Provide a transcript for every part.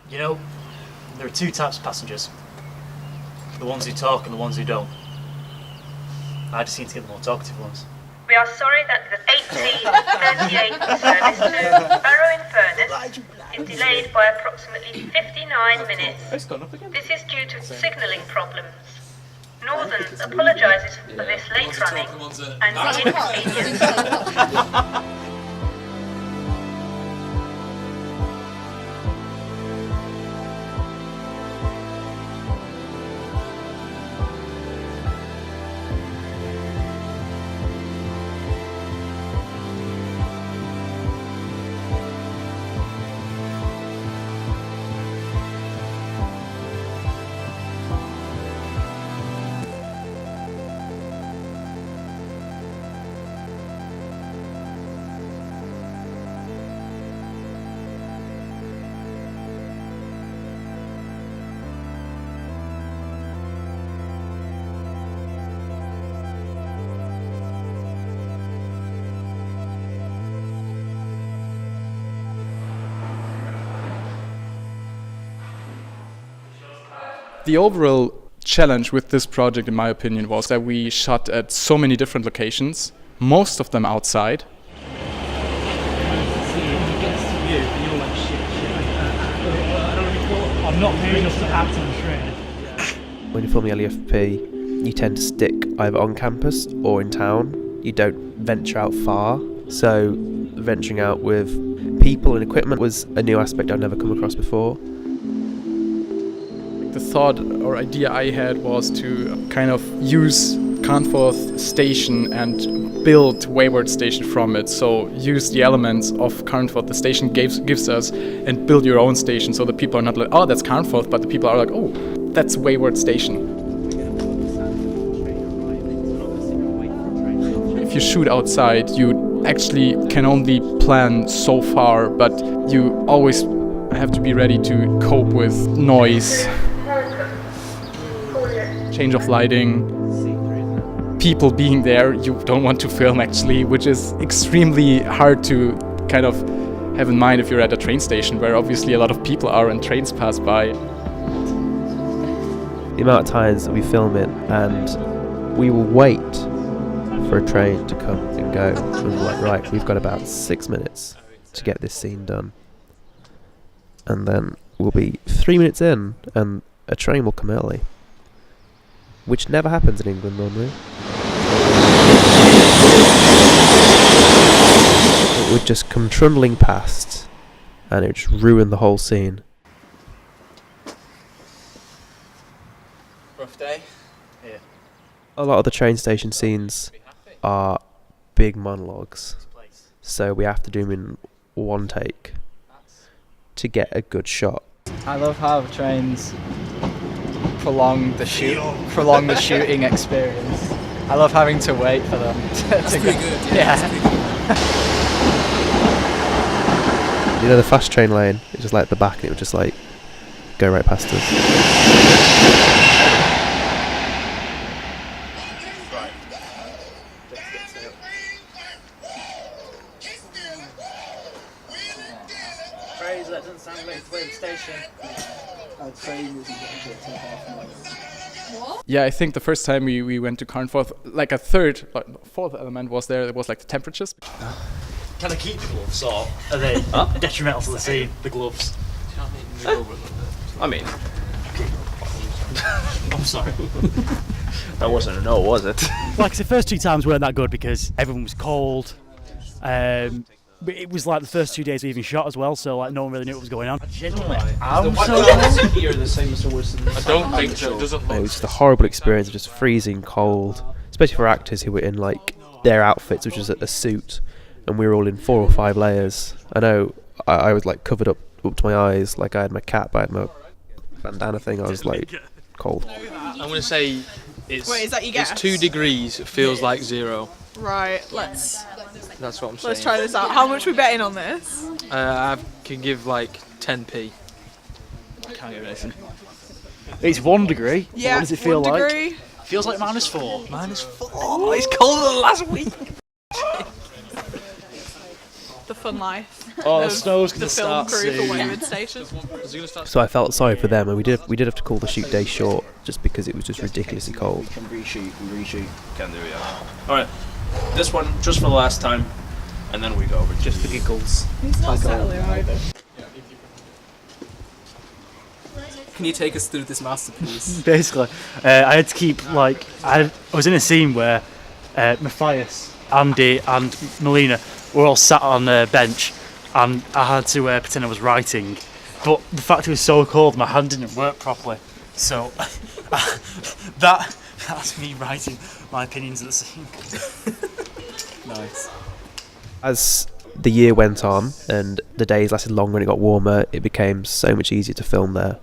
You know, there are two types of passengers. The ones who talk and the ones who don't. I just seem to get the more talkative ones. We are sorry that the 1838 service to Barrow-in-Furness is delayed by approximately 59 minutes. This is due to signalling problems. Northern apologises for this late running and the inconvenience. The overall challenge with this project, in my opinion, was that we shot at so many different locations, most of them outside. I'm not moving enough to act on the train. When you're filming LUFP, you tend to stick either on campus or in town. You don't venture out far, so venturing out with people and equipment was a new aspect I'd never come across before. The thought or idea I had was to kind of use CARNFORTH station and build Wayward Station from it. So use the elements of CARNFORTH the station gives us and build your own station, so the people are not like, oh, that's CARNFORTH, but the people are like, oh, that's Wayward Station. If you shoot outside, you actually can only plan so far, but you always have to be ready to cope with noise, change of lighting, people being there you don't want to film actually, which is extremely hard to kind of have in mind if you're at a train station where obviously a lot of people are and trains pass by. The amount of times that we film it and we will wait for a train to come and go, and we're like, right, we've got about 6 minutes to get this scene done, and then we'll be 3 minutes in and a train will come early, which never happens in England normally. It would just come trundling past and it would just ruin the whole scene. Rough day? Yeah. A lot of the train station scenes are big monologues, so we have to do them in one take to get a good shot. I love how trains prolong the shooting experience. I love having to wait for them to go. Good, yeah. You know, the fast train lane, it's just like at the back and it would just like go right past us. Phrase that doesn't sound like Wayward Station. I'd say Yeah, I think the first time we went to CARNFORTH, like a fourth element was there. It was like the temperatures. Can I keep the gloves, or are they detrimental to the scene, the gloves? I mean, I'm sorry. that wasn't a no, was it? Like the first 2 times weren't that good because everyone was cold. But it was like the first 2 days we even shot as well, so like no one really knew what was going on. Genuinely, I don't think so. It was just a horrible experience of just freezing cold, especially for actors who were in like their outfits, which was a suit, and we were all in 4 or 5 layers. I know I was like covered up to my eyes, like I had my cap, I had my bandana thing, I was like cold. I'm going to say it's, wait, is that your guess? It's 2 degrees, it feels like 0. Right, That's what I'm saying. let's try this out. How much are we betting on this? I can give like 10p. I can't give anything. It's 1 degree. Yeah, what does it feel 1 like? degree. feels like -4. -4. Oh, it's colder than last week. The fun life. Oh, the of snow's the gonna film start crew for soon. Wayward Station. So I felt sorry for them, and we did have to call the shoot day short just because it was just ridiculously cold. Can reshoot. Can do, yeah. Alright, this one just for the last time, and then we go over Just for giggles. He's not settling either. Can you take us through this masterpiece? Basically, I had to keep I was in a scene where Matthias, Andy, and Melina were all sat on a bench, and I had to pretend I was writing. But the fact it was so cold, my hand didn't work properly. So that's me writing my opinions of the scene. Nice. As the year went on and the days lasted longer and it got warmer, it became so much easier to film there.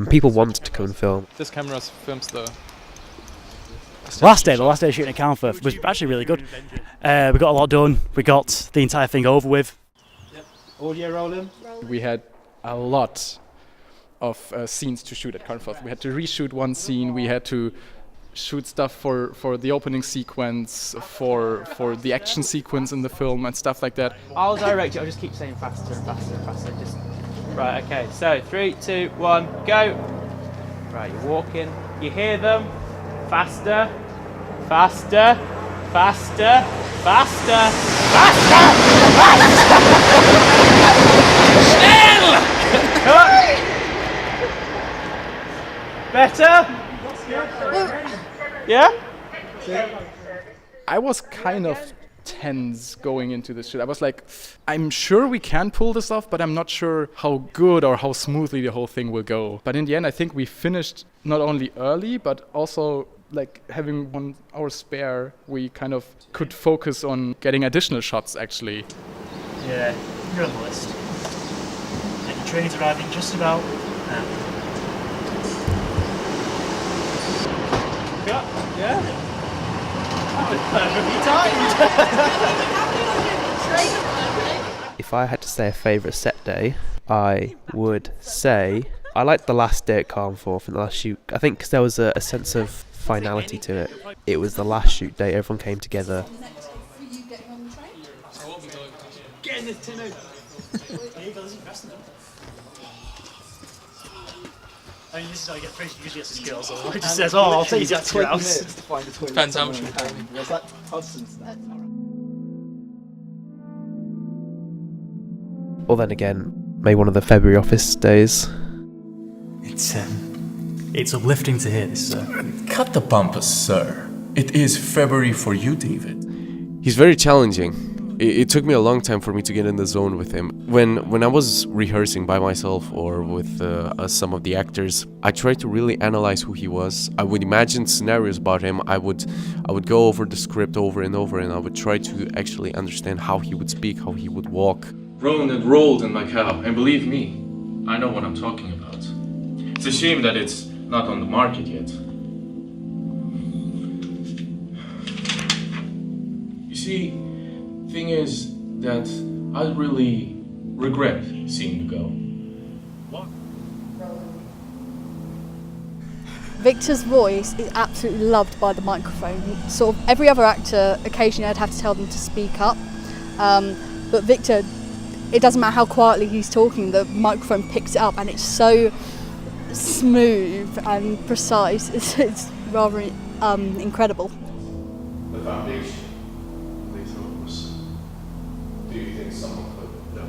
People wanted to come and film. This camera films the The last day shooting at CARNFORTH was actually really good. We got a lot done. We got the entire thing over with. Audio rolling. We had a lot of scenes to shoot at CARNFORTH. We had to reshoot one scene. We had to shoot stuff for the opening sequence, for the action sequence in the film and stuff like that. I'll direct you. I'll just keep saying faster and faster and faster. Right, okay. So 3, 2, 1, go. Right, you're walking. You hear them. Faster, faster, faster, faster, faster, faster. Cut. Better. Yeah. I was kind of tense going into this shit. I was like, I'm sure we can pull this off, but I'm not sure how good or how smoothly the whole thing will go. But in the end, I think we finished not only early, but also like having 1 hour spare, we kind of could focus on getting additional shots actually. Yeah, you're on the list. And your train's arriving just about now. Yeah. If I had to say a favourite set day, I would say I liked the last day at CARNFORTH and the last shoot. I think because there was a sense of finality to it. It was the last shoot day, everyone came together. Get in this tin. I mean, this is how you get fish. Usually it's skills. So it just says, "Oh, I'll take you back to your house." Depends how much you're paying. Or then again, maybe one of the February office days. It's uplifting to hear this, sir. Cut the bumpers, sir. It is February for you, David. He's very challenging. It took me a long time for me to get in the zone with him. When I was rehearsing by myself or with some of the actors, I tried to really analyze who he was. I would imagine scenarios about him. I would go over the script over and over, and I would try to actually understand how he would speak, how he would walk. Roland had rolled in my cab, and believe me, I know what I'm talking about. It's a shame that it's not on the market yet. You see, thing is that I really regret seeing you go. What? Victor's voice is absolutely loved by the microphone. Sort of every other actor, occasionally I'd have to tell them to speak up, but Victor, it doesn't matter how quietly he's talking, the microphone picks it up, and it's so smooth and precise. It's rather incredible. The foundation. Do you think someone could? No.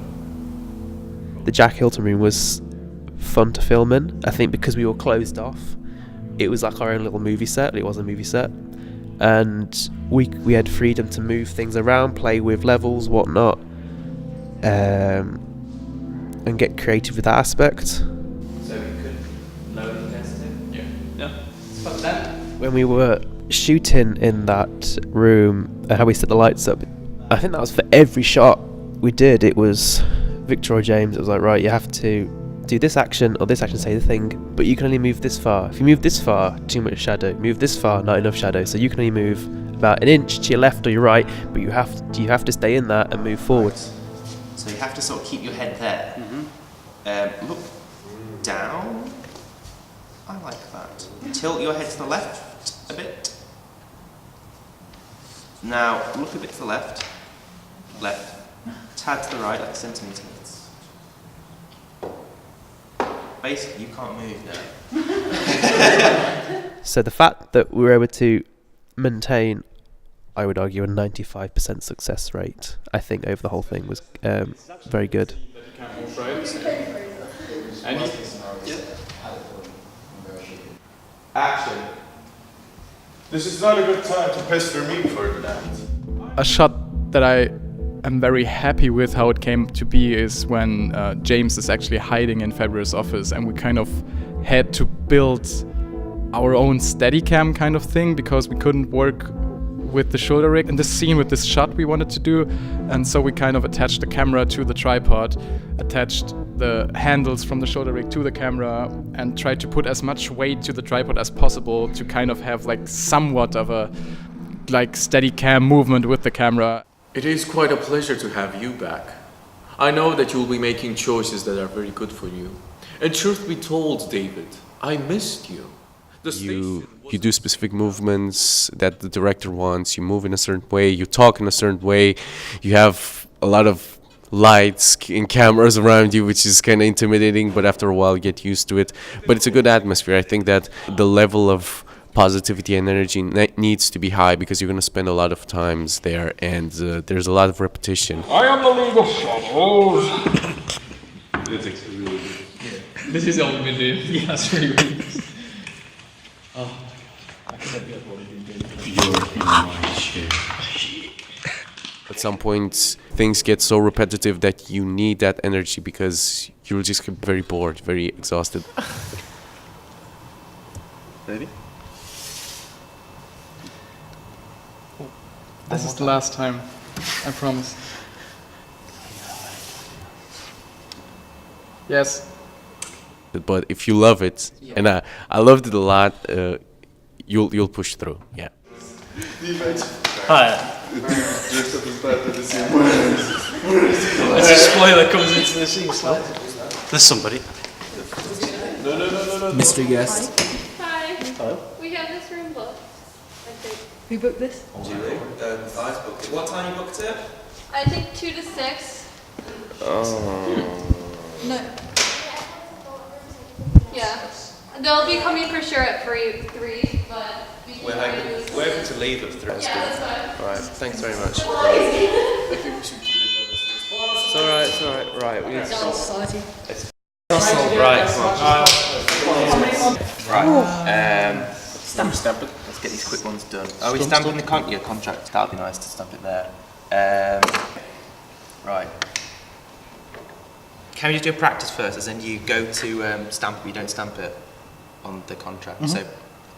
The Jack Hilton room was fun to film in. I think because we were closed off, it was like our own little movie set. It was a movie set, and we had freedom to move things around, play with levels, whatnot, and get creative with that aspect. So we could lower the intensity? Yeah. Yeah. It's fun then. When we were shooting in that room, how we set the lights up, I think that was for every shot we did. It was Victor or James. It was like, right, you have to do this action or this action, say the thing, but you can only move this far. If you move this far, too much shadow. Move this far, not enough shadow. So you can only move about an inch to your left or your right, but you have to stay in that and move forward. So you have to sort of keep your head there. Look down. I like that. Tilt your head to the left a bit. Now look a bit to the left. Left. tad to the right, like a centimetre. Basically, you can't move now. So the fact that we were able to maintain, I would argue, a 95% success rate, I think, over the whole thing was very good. Action. This is not a good time to pester me, Ferdinand. A shot that I am very happy with how it came to be is when James is actually hiding in February's office, and we kind of had to build our own Steadicam kind of thing because we couldn't work with the shoulder rig. In this scene with this shot we wanted to do, and so we kind of attached the camera to the tripod, attached the handles from the shoulder rig to the camera, and tried to put as much weight to the tripod as possible to kind of have like somewhat of a like Steadicam movement with the camera. It is quite a pleasure to have you back. I know that you'll be making choices that are very good for you. And truth be told, David, I missed you. You do specific movements that the director wants, you move in a certain way, you talk in a certain way, you have a lot of lights and cameras around you, which is kind of intimidating, but after a while you get used to it. But it's a good atmosphere. I think that the level of positivity and energy needs to be high because you're going to spend a lot of times there, and there's a lot of repetition. I am the League of Shadows. That's actually really good. Yeah. This is all we've been doing. Yeah, that's really good. Oh, I can help you with what you've been doing. You're in my chair. At some point, things get so repetitive that you need that energy because you'll just get very bored, very exhausted. Ready? This is the last time, I promise. Yes. But if you love it, and I loved it a lot, you'll push through. Yeah. Hi. As a spoiler comes into the scene. There's somebody. No. Mystery guest. Hi. Hello. We have this room booked. Who booked this? Julie. I've booked it. What time you booked it? I think 2 to 6. No. Yeah. They'll be coming for sure at 3, but We're hoping to leave at 3. Yeah, that's fine. Alright, thanks very much. It's alright. Right, we Society. Right, come on. Right, stamp it. Let's get these quick ones done. Are we stamping the contract? That'd be nice to stamp it there. Right. Can we just do a practice first, as in you go to stamp it, you don't stamp it on the contract? So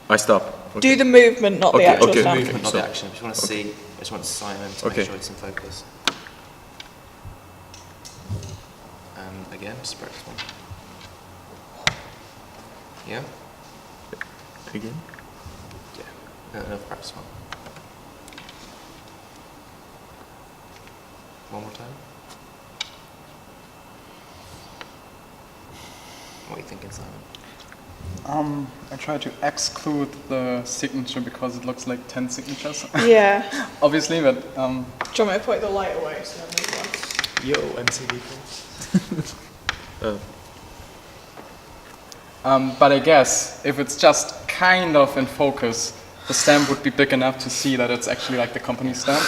I stop. Okay. Do the movement, not the actual stamp. Movement, not the action. I just want to see. I just want to sign them to make sure it's in focus. And again, just practice one. Yeah. Again. Yeah. Another practice one. One more time. What are you thinking, Simon? I try to exclude the signature because it looks like 10 signatures. Yeah. Obviously, but... Do you want me to put the light away so then we can... Yo, MCD but I guess if it's just kind of in focus, the stamp would be big enough to see that it's actually like the company stamp.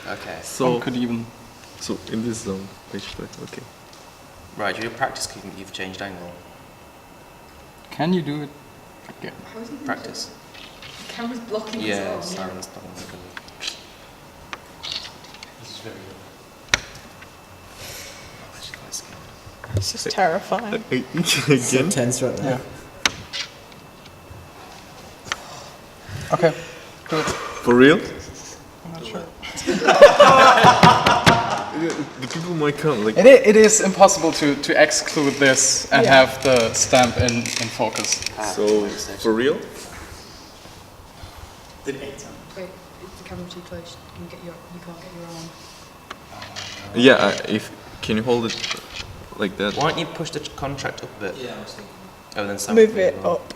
Okay. So could even... So in this zone, basically, okay. Right, do you practice clicking that you've changed angle? Can you do it again? Practice. The camera's blocking Yeah, as well. Simon's blocking the camera. This is very good. I'm actually quite scared. It's just terrifying. Again? Tense right now. Yeah. Okay, do it. For real? I'm not sure. The people might come. Like It is impossible to exclude this and have the stamp in focus. So, for real? Did 8 times. Wait, is the camera too close? You can't get your arm. Yeah, can you hold it like that? Why don't you push the contract up a bit? Yeah, I was thinking. Oh, then Sam. Move it up.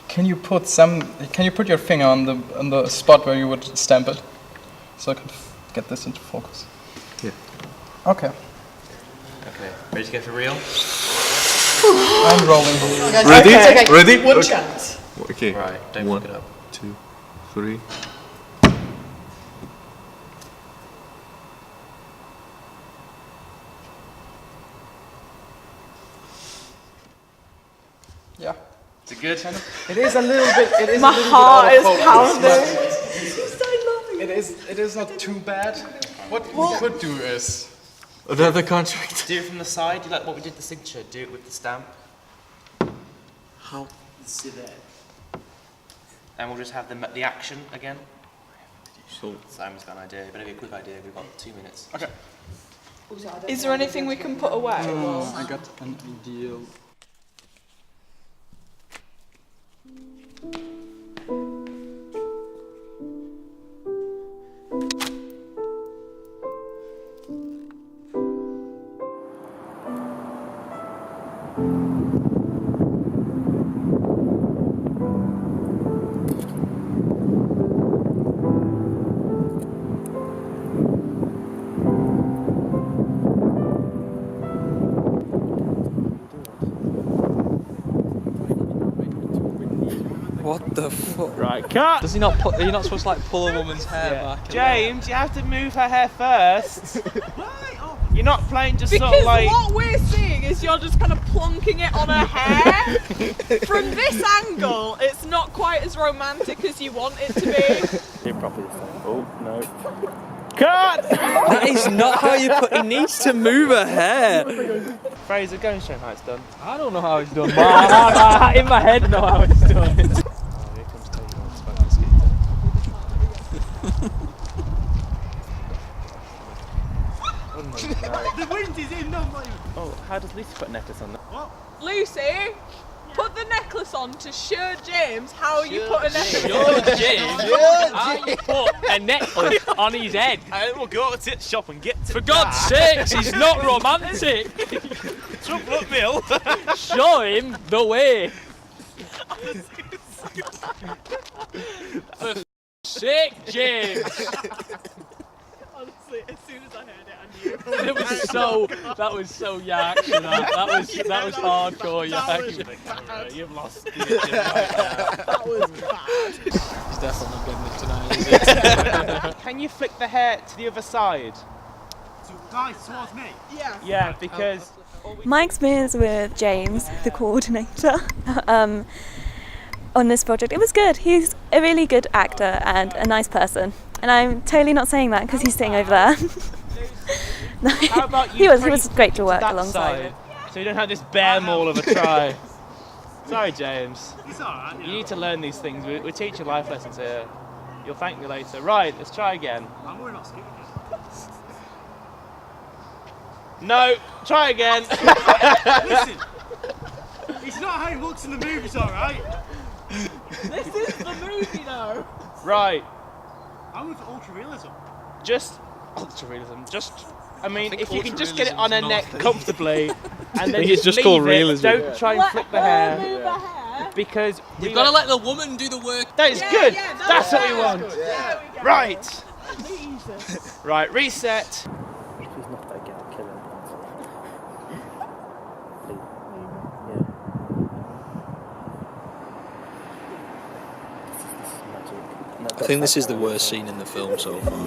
Can you put your finger on the spot where you would stamp it? so I can get this into focus. Yeah. Okay. Okay, ready to go for real? I'm rolling. Ready? Okay. Ready? One Okay. chance. Okay. Right, don't fuck it up. 2, 3. Yeah. Is it good? It is a little bit. It is My a little heart bit is out of focus, pounding. but It is not too bad. What we could do is Another contract. Do it from the side, do like what we did the signature, do it with the stamp. How? See there. And we'll just have the action again. So. Simon's got an idea, better be a quick idea, we've got 2 minutes. Okay. Is there anything we can put away? I got an idea. What the fuck? Right, cut! Does he not put? Are you not supposed to like pull a woman's hair back? James, you have to move her hair first. You're not playing just Because sort of like... what we're seeing is you're just kind of plonking it on her hair. From this angle, it's not quite as romantic as you want it to be. Do it properly this time. Oh, no. Cut! That is not how you put. He needs to move her hair. Fraser, go and show him how it's done. I don't know how it's done. In my head, I know how it's done. Here comes Tony on smoking skeeter. The wind is in, not mine. Oh, how does Lucy put a necklace on that? What? Lucy, put the necklace on to show James how you put a necklace Sure, on. James. How you put a necklace on his head? I will go to the shop and get it. For God's sakes, he's not romantic. Trump look Bill. Show him the way. For sake, James. Honestly, as soon as I heard it, I knew. That was so yak. That was hardcore yak. You've lost it. That was bad. He's definitely not getting it tonight, is he? Can you flick the hair to the other side? Nice towards me. Yeah. Yeah, because My experience with James, the coordinator, on this project, it was good. He's a really good actor and a nice person. And I'm totally not saying that because he's sitting over there. No, how about he you was great to work that alongside. side, so you don't have this bear maul of a try. Sorry, James. It's alright. You need to learn these things. We're teaching life lessons here. You'll thank me later. Right, let's try again. We're not skipping it. No, try again. Listen, it's not how it looks in the movies, alright? This is the movie now. Right, I'm with ultra realism. just ultra-realism. I mean, if you can just get it on her neck comfortably, and then it's just leave called it, realism. Don't try and Let flick the her hair. move her hair. Because You've got to let the woman do the work. that is Yeah, good. yeah, That's what we good. want. There we go. Right. Jesus. Right. Reset. I think this is the worst scene in the film so far.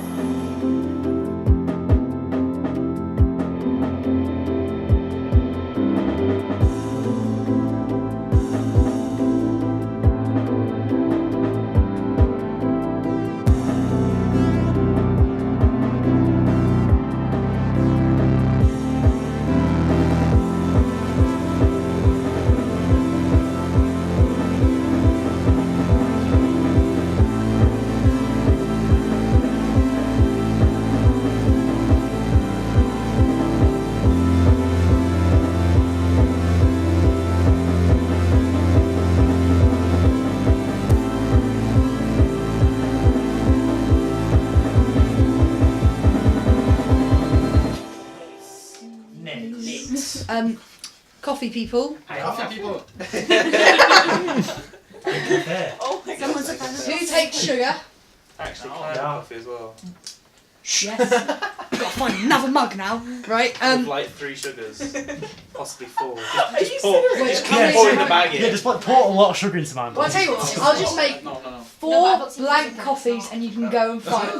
Coffee people. Coffee people. Who takes sugar? Actually, coffee as well. Yes. I've got to find another mug now. Right. With like 3 sugars, possibly 4. Are you Just pour it in the bag here. Yeah, just like pour a lot of sugar into mine. Well, I'll tell you what. I'll just make 4 blank coffees, and you can go and fight for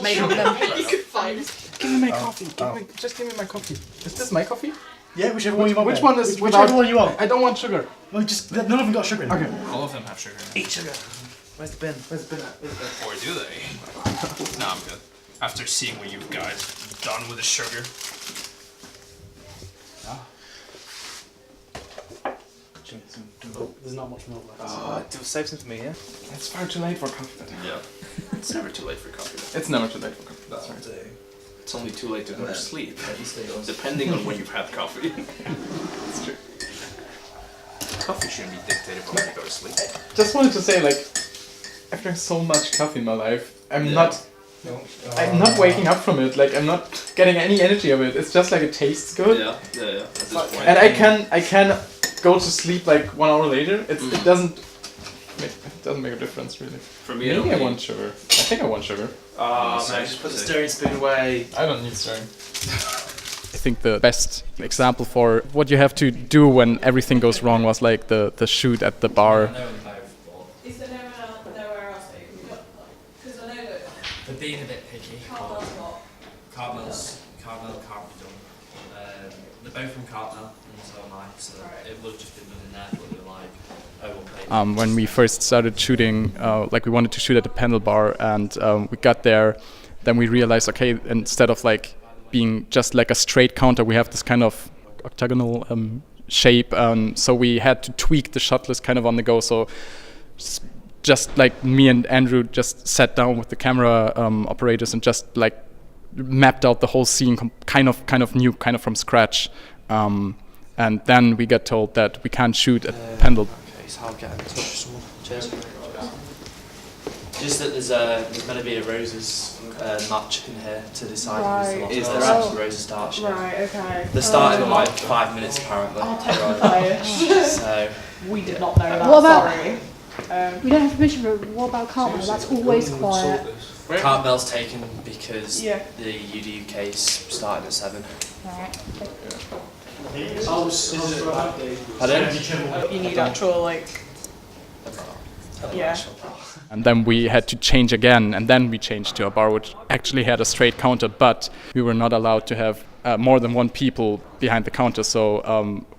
making them. You can fight. Give me my coffee. Just give me my coffee. Is this my coffee? Yeah, whichever one you want. Which one is whichever one you want. I don't want sugar. Well, just none of them got sugar in it. Okay. All of them have sugar in it. Eat sugar. Where's the bin? Where's the bin? Or do they? No, I'm good. After seeing what you guys done with the sugar. There's not much milk left. Oh, save some for me, yeah? It's far too late for coffee. Yeah. It's never too late for coffee. It's never too late for coffee. That's right. It's only too late to go to sleep, depending on when you've had coffee. It's true. Coffee shouldn't be dictated by when you go to sleep. Just wanted to say, like, I've drank so much coffee in my life. I'm not waking up from it. Like, I'm not getting any energy of it. It's just like it tastes good. Yeah. At this point. And I can go to sleep like 1 hour later. It doesn't make a difference really. For me, maybe I want sugar. I think I want sugar. Oh man, just put the stirring spoon away. I don't need stirring. I think the best example for what you have to do when everything goes wrong was like the shoot at the bar. Is there nowhere else that you can go? Because I know that They're being a bit picky. Cartmel's what? Cartmel can't be done. They're both from Cartmel, and so am I. So it would have just been done in there, but they were like, oh, we'll pay. When we first started shooting, like we wanted to shoot at the PENDLE bar, and we got there, then we realized, okay, instead of like being just like a straight counter, we have this kind of octagonal shape, so we had to tweak the shot list kind of on the go. So just like me and Andrew just sat down with the camera operators and just like mapped out the whole scene kind of new, kind of from scratch. And then we got told that we can't shoot at PENDLE. Okay, so I'll get in touch with someone. Cheers. Just that there's going to be a roses match in here to decide who's the Right. lost person. Roses start. Right, okay. They're starting in like 5 minutes apparently. I'll take the bias. So we did not know that. What about? Sorry. We don't have permission for. What about Cartmel? That's always quiet. Cartmel's taken because Yeah. the UDU case started at 7. Right. Pardon? You need actual like. Yeah. And then we had to change again, and then we changed to a bar which actually had a straight counter, but we were not allowed to have more than 1 people behind the counter, so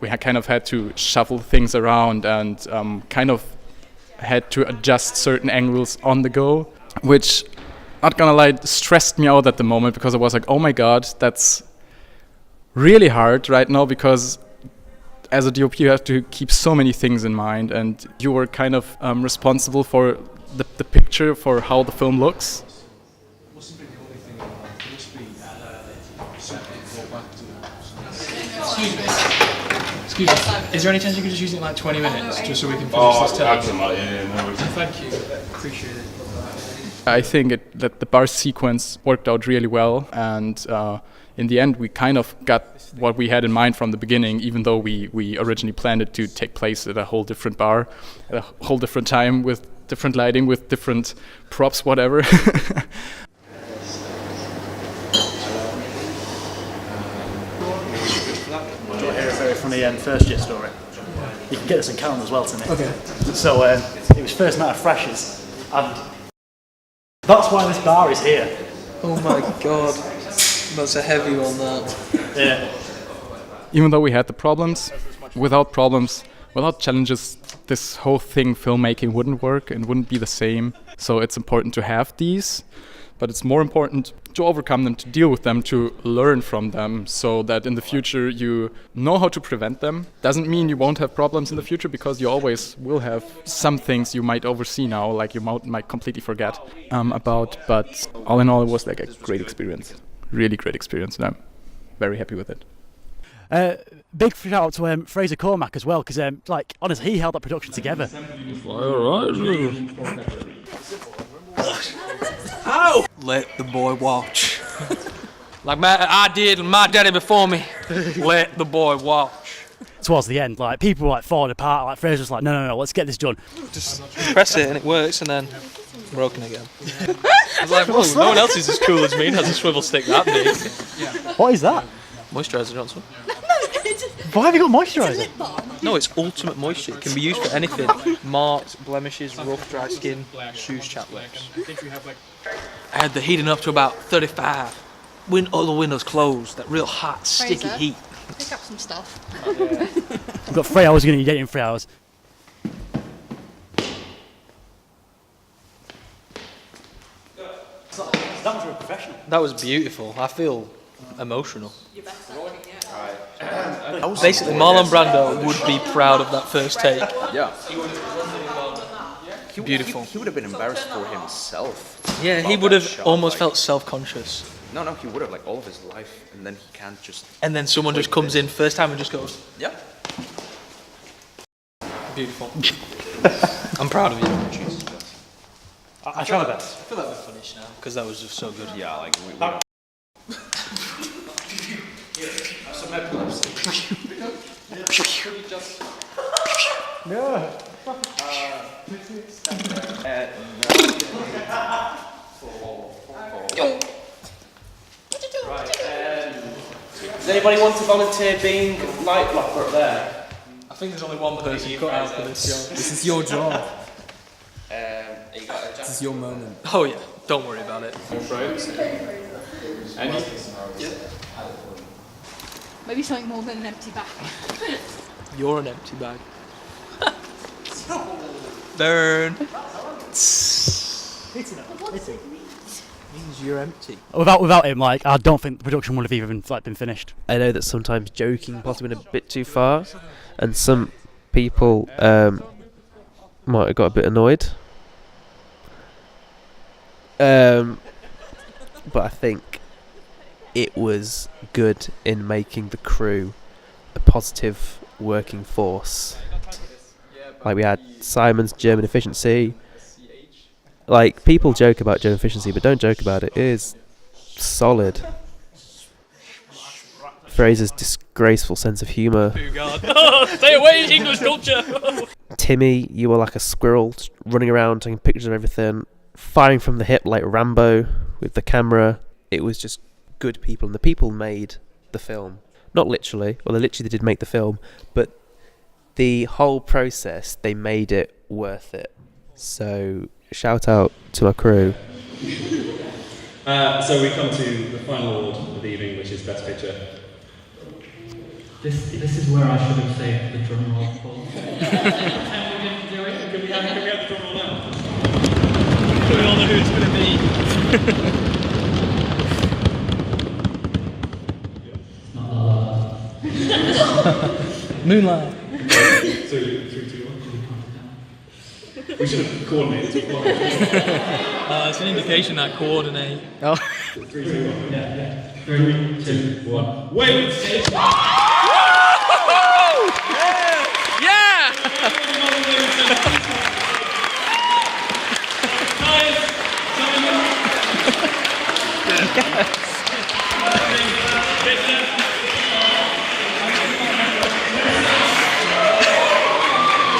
we kind of had to shuffle things around and kind of had to adjust certain angles on the go, which, not gonna lie, stressed me out at the moment, because I was like, oh my god, that's really hard right now, because as a DOP you have to keep so many things in mind, and you were kind of responsible for the picture, for how the film looks. Excuse me. Is there any chance you could just use it in like 20 minutes, just so we can finish this test? Thank you. Appreciate it. I think that the bar sequence worked out really well, and in the end we kind of got what we had in mind from the beginning, even though we originally planned it to take place at a whole different bar, at a whole different time, with different lighting, with different props, whatever. Do you want to hear a very funny first year story? You can get this in Karen as well, Timmy. Okay. So it was first night of freshers, and that's why this bar is here. Oh my god, that's a heavy one, that. Yeah. Even though we had the problems, without challenges, this whole thing, filmmaking, wouldn't work and wouldn't be the same. So it's important to have these, but it's more important to overcome them, to deal with them, to learn from them, so that in the future you know how to prevent them. Doesn't mean you won't have problems in the future, because you always will have some things you might oversee now, like you might completely forget about. But all in all, it was like a great experience, really great experience, and I'm very happy with it. Big shout out to Fraser Cormack as well, because like honestly, he held that production together. Ow! Let the boy watch. Like I did my daddy before me. Let the boy watch. Towards the end, like people were like falling apart. Like Fraser was like, no, let's get this done. Just press it and it works, and then broken again. I was like, well, no one else is as cool as me and has a swivel stick that big. What is that? Moisturiser, Johnson. Why have you got moisturiser? No, it's ultimate moisture. It can be used for anything. Marks, blemishes, rough, dry skin, shoes, chapped lips. I had the heating up to about 35. All the windows closed. That real hot, sticky Fraser, heat. Pick up some stuff. We've got 3 hours, we're going to get it in 3 hours. That was real professional. That was beautiful. I feel emotional. Basically, Marlon Brando would be proud of that first take. Yeah. Beautiful. He would have been embarrassed for himself. Yeah, he would have almost felt self-conscious. No, he would have, like, all of his life, and then he can't just... And then someone just comes in first time and just goes, yeah. Beautiful. I'm proud of you. I try my best. I feel like we're finished now, because that was just so good. Yeah, like, we some epilepsy. Yeah. Does anybody want to volunteer being light blocker up there? I think there's only one person cut out for this job. This is your job. This is your moment. Oh yeah, don't worry about it. Maybe something more than an empty bag. You're an empty bag. Burn. Means you're empty. Without him, like, I don't think the production would have even been finished. I know that sometimes joking possibly went a bit too far, and some people might have got a bit annoyed. But I think it was good in making the crew a positive working force. Like, we had Simon's German efficiency. Like, people joke about German efficiency, but don't joke about it. It is solid. Fraser's disgraceful sense of humour. Oh God! Stay away, English culture! Timmy, you were like a squirrel running around taking pictures of everything, firing from the hip like Rambo with the camera. It was just good people, and the people made the film. Not literally, well, they literally did make the film, but the whole process, they made it worth it. So, shout out to my crew. So we come to the final award of the evening, which is Best Picture. This is where I should have saved the drum roll for. Can we have the drum roll now? So we all know who it's going to be. It's not La La Land. Moonlight. So 3, 2, 1. We should have coordinated. It's an indication that coordinate. Oh. 3, 2, 1. Yeah. 3, 2, 1. Wayward Station.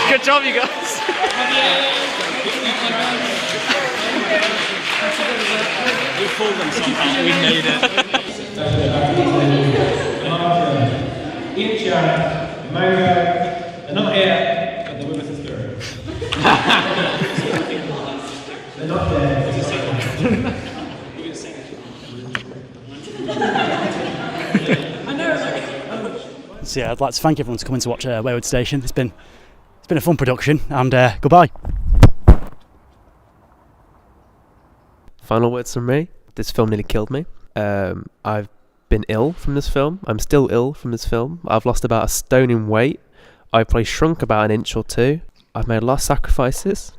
Good job, you guys. We pulled them somehow. We made it. Ian Sharon, Mario, they're not here, but the women's is through. They're not there. So yeah, I'd like to thank everyone for coming to watch Wayward Station. It's been a fun production, and goodbye. Final words from me. This film nearly killed me. I've been ill from this film. I'm still ill from this film. I've lost about 1 stone in weight. I've probably shrunk about 1 inch or 2. I've made a lot of sacrifices.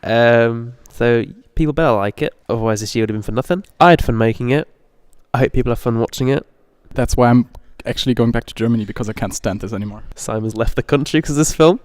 So people better like it, otherwise this year would have been for nothing. I had fun making it. I hope people have fun watching it. That's why I'm actually going back to Germany, because I can't stand this anymore. Simon's left the country because of this film.